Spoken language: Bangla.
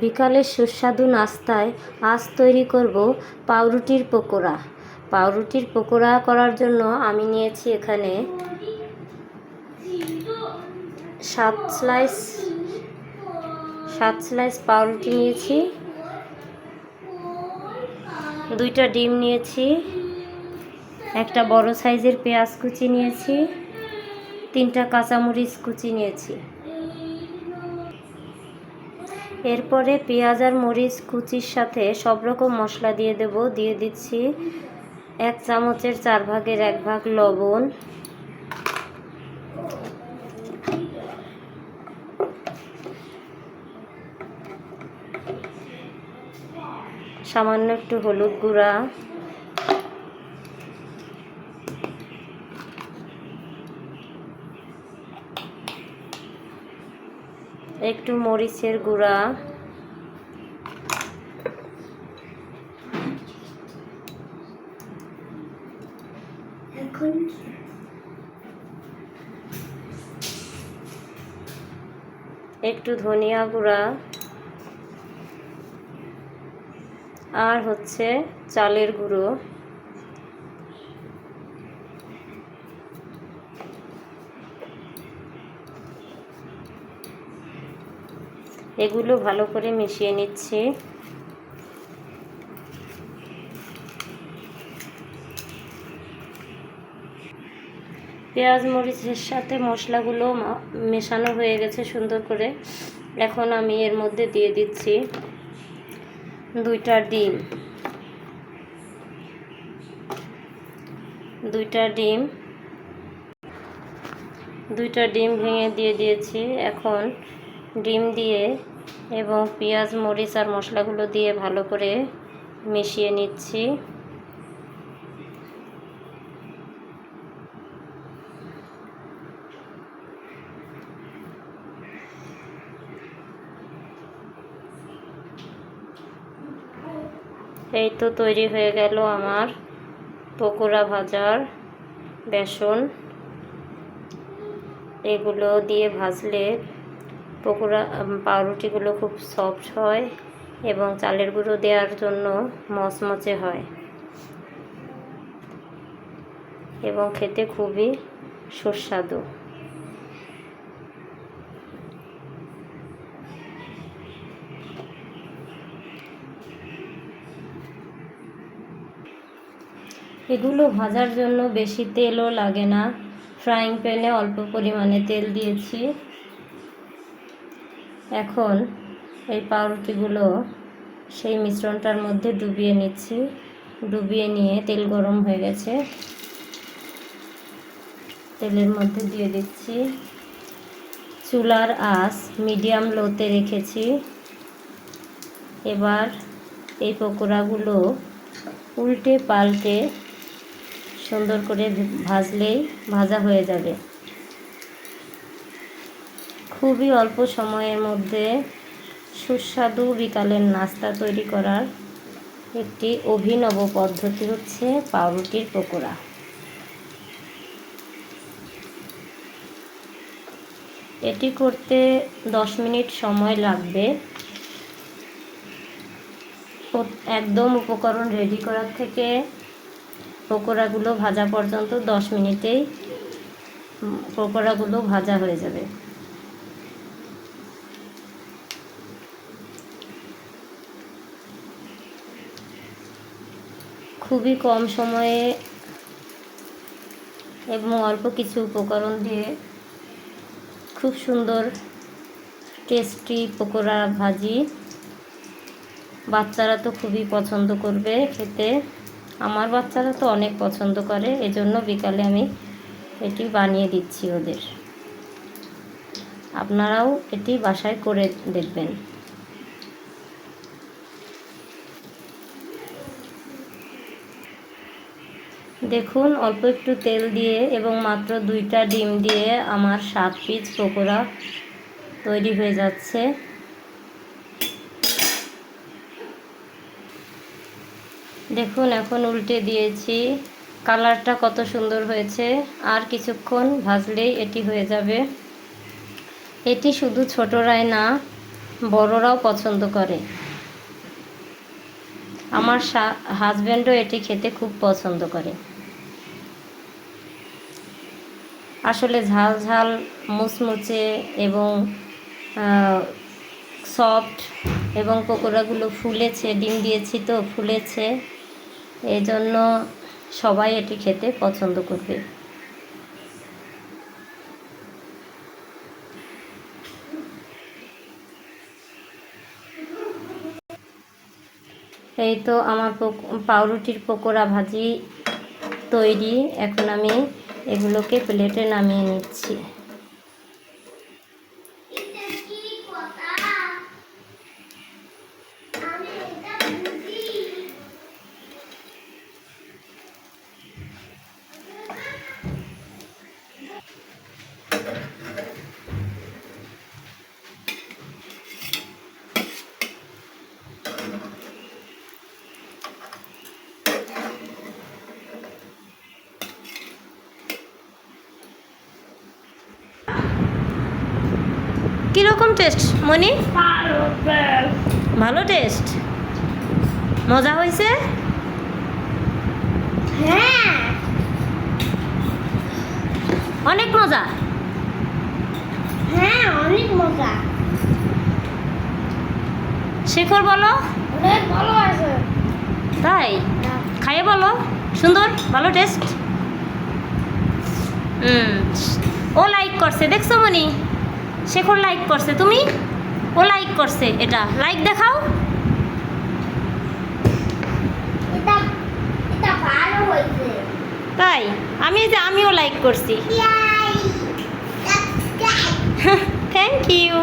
বিকালের সুস্বাদু নাস্তায় আজ তৈরি করব পাউরুটির পকোড়া। পাউরুটির পকোড়া করার জন্য আমি নিয়েছি এখানে 7 স্লাইস পাউরুটি নিয়েছি, 2টা ডিম নিয়েছি, একটা বড় সাইজের পেঁয়াজ কুচি নিয়েছি, 3টা কাঁচামরিচ কুচি নিয়েছি। এরপরে পেঁয়াজ আর মরিচ কুচির সাথে সব রকম মশলা দিয়ে দেব। দিয়ে দিচ্ছি 1 চামচের 4 ভাগের 1 ভাগ লবণ, সামান্য একটু হলুদ গুঁড়া, একটু মরিচের গুঁড়া, একটু ধনিয়া গুঁড়া, আর হচ্ছে চালের গুঁড়ো। এগুলো ভালো করে মিশিয়ে নিচ্ছি। পেঁয়াজ মরিচের সাথে মশলাগুলো মেশানো হয়ে গেছে সুন্দর করে। এখন আমি এর মধ্যে দিয়ে দিচ্ছি 2টা ডিম। 2টা ডিম ভেঙে দিয়ে দিয়েছি। এখন ডিম দিয়ে এবং পেঁয়াজ মরিচ আর মশলাগুলো দিয়ে ভালো করে মিশিয়ে নিচ্ছি। এই তো তৈরি হয়ে গেল আমার পকোড়া ভাজার বেসন। এগুলো দিয়ে ভাজলে পাউরুটিগুলো খুব সফট হয় এবং চালের গুঁড়ো দেওয়ার জন্য মচমচে হয় এবং খেতে খুবই সুস্বাদু। এগুলো ভাজার জন্য বেশি তেলও লাগে না। ফ্রাইং প্যানে অল্প পরিমাণে তেল দিয়েছি। এখন এই পাউরুটিগুলো সেই মিশ্রণটার মধ্যে ডুবিয়ে নিচ্ছি। ডুবিয়ে নিয়ে তেল গরম হয়ে গেছে, তেলের মধ্যে দিয়ে দিচ্ছি। চুলার আঁচ মিডিয়াম লোতে রেখেছি। এবার এই পকোড়াগুলো উল্টে পাল্টে সুন্দর করে ভাজলেই ভাজা হয়ে যাবে। খুবই অল্প সময়ের মধ্যে সুস্বাদু বিকালের নাস্তা তৈরি করার একটি অভিনব পদ্ধতি হচ্ছে পাউরুটির পকোড়া। এটি করতে 10 মিনিট সময় লাগবে। একদম উপকরণ রেডি করার থেকে পকোড়াগুলো ভাজা পর্যন্ত 10 মিনিটেই পকোড়াগুলো ভাজা হয়ে যাবে। খুবই কম সময়ে এবং অল্প কিছু উপকরণ দিয়ে খুব সুন্দর টেস্টি পকোড়া ভাজি। বাচ্চারা তো খুবই পছন্দ করবে খেতে। আমার বাচ্চারা তো অনেক পছন্দ করে, এজন্য বিকালে আমি এটি বানিয়ে দিচ্ছি ওদের। আপনারাও এটি বাসায় করে দেখবেন। দেখুন, অল্প একটু তেল দিয়ে এবং মাত্র 2টা ডিম দিয়ে আমার 7 পিস পকোড়া তৈরি হয়ে যাচ্ছে। দেখুন, এখন উল্টে দিয়েছি। কালারটা কত সুন্দর হয়েছে। আর কিছুক্ষণ ভাজলেই এটি হয়ে যাবে। এটি শুধু ছোটরাই না, বড়রাও পছন্দ করে। আমার হাজব্যান্ডও এটি খেতে খুব পছন্দ করে। আসলে ঝাল ঝাল মুচমুচে এবং সফট, এবং পকোড়াগুলো ফুলেছে, ডিম দিয়েছি তো ফুলেছে, এই জন্য সবাই এটি খেতে পছন্দ করবে। এই তো আমার পাউরুটির পকোড়া ভাজি তৈরি। এখন আমি এগুলোকে প্লেটে নামিয়ে নিচ্ছি। কীরকম টেস্ট মনি? ভালো টেস্ট, মজা হয়েছে? হ্যাঁ, অনেক মজা। হ্যাঁ অনেক মজা। শেখর বলো। অনেক ভালো আছে। তাই? খাইয়ে বলো। সুন্দর, ভালো টেস্ট। ও লাইক করছে, দেখছো মনি? শেখর লাইক করছে, তুমি? ও লাইক করছে, এটা লাইক দেখাও। এটা এটা ভালো হয়েছে। তাই? আমিও লাইক করছি। Yay! That's good. Thank you.